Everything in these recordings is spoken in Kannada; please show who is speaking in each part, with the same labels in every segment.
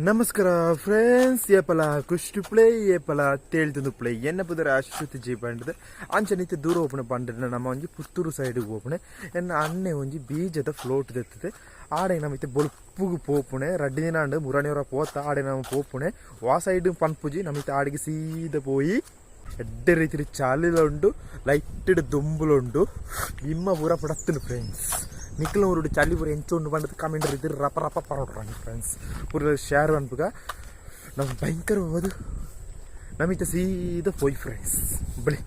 Speaker 1: ನಮಸ್ಕಾರ ಫ್ರೆಂಡ್ಸ್ ಏಪಲ ಕುಷ್ಟು ಪ್ಲೇ ಏಪಲ ತೇಳ್ತಂದು ಪ್ಲೇ ಎನ್ನ ಪುದರ ಅಶ್ವತಿ ಜಿ ಪಂಡದ ಅಂಚನಿತ್ಯ ದೂರ ಓಪಣೆ ಪಂಡ ನಮ್ಮ ಒಂಜಿ ಪುತ್ತೂರು ಸೈಡ್ಗೆ ಓಪಣೆ ಎನ್ನ ಅಣ್ಣೆ ಒಂಜಿ ಬೀಜದ ಫ್ಲೋಟ್ ತೆತ್ತದೆ ಆಡೆ ನಮಿತ್ತೆ ಬೊಲ್ಪುಗು ಪೋಪುಣೆ ರಡ್ಡಿ ದಿನ ಅಂಡು ಮುರಾಣಿಯವರ ಪೋತ ಆಡೆ ನಮ್ಮ ಪೋಪುಣೆ ವಾ ಸೈಡ್ ಪನ್ಪುಜಿ ನಮಿತ್ತೆ ಆಡಿಗೆ ಸೀದ ಪೋಯಿ ಎಡ್ಡೆ ರೀತಿ ಚಾಲಿಲುಂಡು ಲೈಟ್ ದುಂಬುಲುಂಡು ಇಮ್ಮ ಪೂರ ಪಡತ್ತನು ಫ್ರೆಂಡ್ಸ್ ನಿಖಿಲವರುಡು ಚಳಿ ಪೂರ ಎಂಚೊಂಡು ಬಂಡದು ಕಮೆಂಟ್ ರೀತಿ ರಪ ರಪ ಪರೋಡ್ರಾಂಗ್ ಫ್ರೆಂಡ್ಸ್ ಪೂರ ಶೇರ್ ಅನ್ಪುಗ ನಮ್ಗೆ ಭಯಂಕರ ಹೋದು ನಮಿತ ಸೀದಾ ಪೋಯ್ ಫ್ರೆಂಡ್ಸ್ ಬಳಿ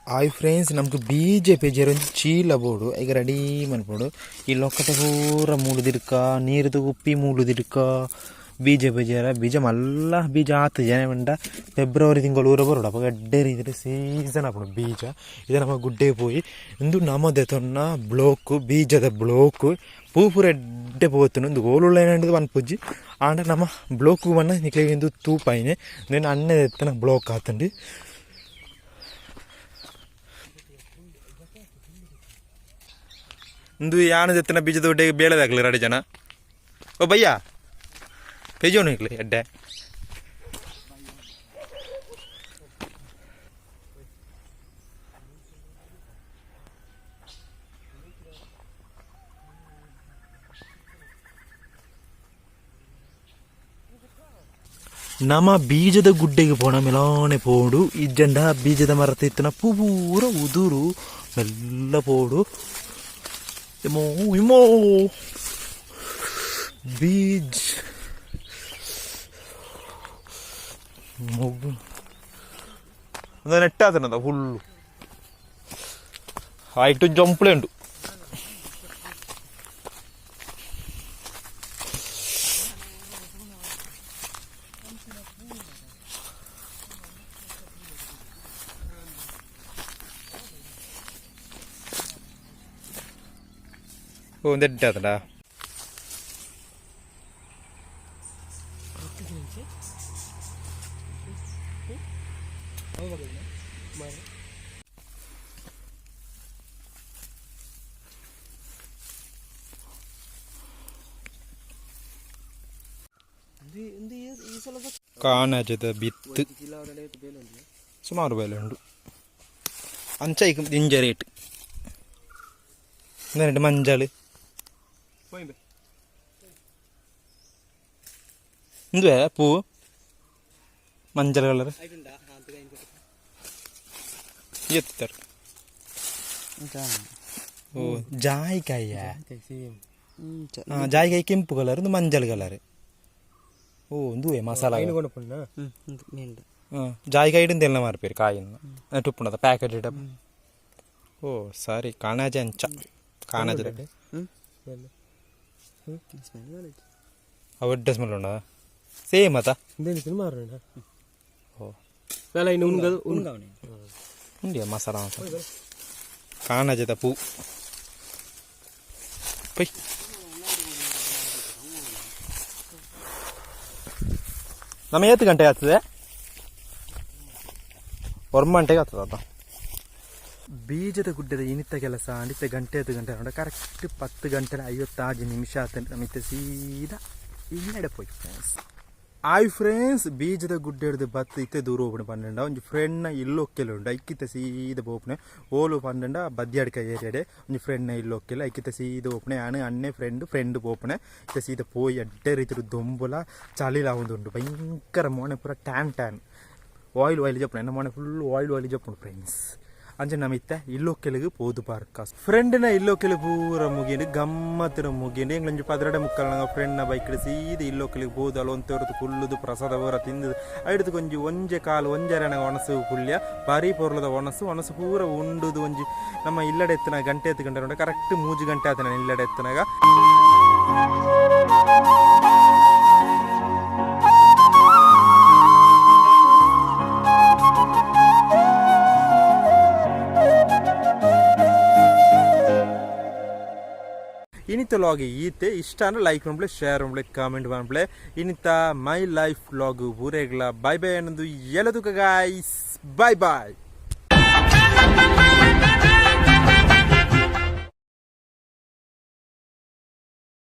Speaker 1: ಹಾಯ್ ಫ್ರೆಂಡ್ಸ್ ನಮ್ಗೆ ಬೀಜ ಪೇಜರ್ ಒಂದು ಚೀಲ ಬೋಡು ಈಗ ರೆಡಿ ಮಾಡ್ಬೋಡು ಈ ಲೊಕ್ಕಟ ಪೂರ ಮೂಡುದಿರ್ಕ ನೀರು ಉಪ್ಪಿ ಮೂಡುದಿರ್ಕ ಬೀಜ ಪೇಜರ ಬೀಜ ಮಲ್ಲ ಬೀಜ ಆತು ಜನ ಬಂಡ ಫೆಬ್ರವರಿ ತಿಂಗಳು ಊರ ಬರೋಡು ಅಪ್ಪ ಗಡ್ಡೆ ರೀತಿ ಸೀಸನ್ ಹಾಕೋಣ ಬೀಜ ಇದು ನಮ್ಮ ಗುಡ್ಡೆ ಪೋಯಿ ಇಂದು ನಮ್ಮದೇ ತೊನ್ನ ಬ್ಲೋಕು ಬೀಜದ ಬ್ಲೋಕು ಪೂಪುರ ಎಡ್ಡೆ ಪೋತನು ಒಂದು ಗೋಲುಳ್ಳ ಏನಂಡು ಪನ್ಪುಜ್ಜಿ ಆಂಡ ನಮ್ಮ ಬ್ಲೋಕು ಬಣ್ಣ ನಿಕ್ಲಿಗೆ ತೂಪಾಯಿನೆ నేను ಅಣ್ಣೆ ಎತ್ತನ ಬ್ಲೋಕ್ ಆತಂಡಿ ಒಂದು ಯಾನದ ಎತ್ತಿನ ಬೀಜದ ಒಡ್ಡೆಗೆ ಬೇಳೆದಾಗಲಿ ರೆಡಿ ಜನ ಓ ಬಯ್ಯ ಪೇಜೋನು ಇಕ್ಲಿ ಎಡ್ಡೆ ನಮ್ಮ ಬೀಜದ ಗುಡ್ಡೆಗೆ ಪೋಣ ಮೆಲಾನೆ ಪೋಡು ಇಜ್ಜಂಡ ಬೀಜದ ಮರತ ಇತ್ತನ ಪೂರ ಉದುರು ಮೆಲ್ಲ ಪೋಡು ಇಮೋ ಇಮೋ ಬೀಜ್ ನೆಟ್ಟಾತನದ ಹುಲ್ಲು ಆಯ್ತು ಜಂಪ್ಲೆ ಉಂಟು ಒಂದೆಡ್ಡಾತಡ ಕಾಣಜದ ಬಿತ್ತು ಸುಮಾರು ಬೆಲೆ ಉಂಟು ಅಂಚೈಕ್ ದಿಂಜ ರೇಟ್ എന്നിട്ട് മഞ്ചൾ എന്തുവാ പൂവ് മഞ്ചൾ കളർ എത്ര ഓ ജായിക്കായ ആ ജായിക്കായ ಕೆಂಪು ಕಲರ್ ಒಂದು ಮಂಜಲ್ ಕಲರ್ ಓ എന്തുവാ ಮಸಾಲ ಜಾಯಿಕಾಯಿ ಇಡಂತೆಲ್ಲ ಮಾರ್ಪೇರು ಕಾಯಿನ ಟುಪ್ಪುಣದ ಪ್ಯಾಕೆಟ್ ಇಡ ಓ ಸಾರಿ ಕಾಣಾಜ ಅಂಚ ಕಾಣಾಜ ಒಡ್ಡ ಸ್ಮೆಲ್ ಉಂಡ ಸೇಮ್ ಅತ ಓ ಉಂಡಿಯ ಮಸಾಲ ಕಾಣಾಜದ ಪೂ ಪೈ ನಮ್ಮ ಎಷ್ಟು ಗಂಟೆಗೆ ಆಗ್ತದೆ 1 ಗಂಟೆಗೆ ಆಗ್ತದ ಬೀಜದ ಗುಡ್ಡದ ಇನಿತ್ತ ಕೆಲಸ ಅನಿತ್ತ ಗಂಟೆ 10 ಗಂಟೆ ನೋಡ ಕರೆಕ್ಟ್ 10 ಗಂಟೆ 56 ನಿಮಿಷ ಆತ ನಮಿತ್ತ ಸೀದಾ ಇನ್ನೆಡೆ ಪೋಯ್ ಫ್ರೆಂಡ್ಸ್ ಆಯ್ ಫ್ರೆಂಡ್ಸ್ ಬೀಜದ ಗುಡ್ಡೆ ಹಿಡಿದು ಬತ್ತು ಇತ್ತೆ ದೂರ ಹೋಗ್ಬಿಡ ಪಂಡ ಒಂದು ಫ್ರೆಂಡ್ನ ಇಲ್ಲೊಕ್ಕೆಲ್ಲ ಉಂಡು ಐಕ್ಕಿತ್ತ ಸೀದಾ ಹೋಗ್ನೆ ಓಲು ಪಂಡ ಬದ್ಯಾಡ್ಕ ಏರಿಯಾಡೆ ಒಂದು ಫ್ರೆಂಡ್ನ ಇಲ್ಲೊಕ್ಕೆಲ್ಲ ಐಕ್ಕಿತ್ತ ಸೀದಾ ಹೋಗ್ನೆ ಆನೆ ಅಣ್ಣೆ ಫ್ರೆಂಡ್ ಹೋಗ್ನೆ ಇತ್ತ ಸೀದಾ ಪೋಯಿ ಎಡ್ಡೆ ರೀತಿ ದೊಂಬುಲ ಚಳಿಲ ಉಂಟು ಭಯಂಕರ ಮೋನೆ ಪೂರ ಟ್ಯಾನ್ ಆಯಿಲ್ ಜಪ್ಪು ನನ್ನ ಮನೆ ಫುಲ್ ಆಯಿಲ್ ಜಪ್ಪು ಫ್ರೆಂಡ್ಸ್ ಅಂಚೆ ನಮಿತ್ತ ಇಲ್ಲೊಕ್ಕೆಲಿಗೆ ಪೋದು ಪಾರ್ಕ ಫ್ರೆಂಡ್ನ ಇಲ್ಲೊಕ್ಕೆಲಿ ಪೂರ ಮುಗಿಯಂಡು ಗಮ್ಮತ್ತಿನ ಮುಗಿಯಂಡು ಎಂಗ್ಲಂಜಿ 12 ನಂಗೆ ಫ್ರೆಂಡ್ನ ಬೈಕ್ ಸೀದ ಇಲ್ಲೊಕ್ಕೆಲಿಗೆ ಪೋದು ಅಲ್ಲ ಒಂತವರದ್ದು ಕುಲ್ಲುದು ಪ್ರಸಾದ ಪೂರ ತಿಂದು ಐಡ್ದು ಕೊಂಚಿ ಒಂಜೆ ಕಾಲು ಒಂಜೆರನ ಒಣಸು ಕುಲ್ಯ ಬಾರಿ ಪೊರ್ಲದ ಒಣಸು ಪೂರ ಉಂಡುದು ಒಂಜಿ ನಮ್ಮ ಇಲ್ಲಡೆ ಎತ್ತಿನ ಗಂಟೆ ಎತ್ತು ಕರೆಕ್ಟ್ 3 ಗಂಟೆ ಆತ ನಾನು ಇಲ್ಲಡೆ ಎತ್ತಿನಾಗ ಇನ್ನಿತ ಲಾಗ್ ಈತೆ ಇಷ್ಟ ಅಂದ್ರೆ ಲೈಕ್ ಮಾಡ್ಬಿಳೆ ಶೇರ್ ಮಾಡ್ಬಿಳೆ ಕಾಮೆಂಟ್ ಮಾಡ್ಬಿಳೆ ಇನ್ನಿತ ಮೈ ಲೈಫ್ ಲಾಗ್ ಊರೇಗ್ಲ ಬಾಯ್ ಬಾಯ್ ಅನ್ನೋದು ಎಲ್ಲದಕ್ಕ ಗಾಯ್ಸ್ ಬಾಯ್ ಬಾಯ್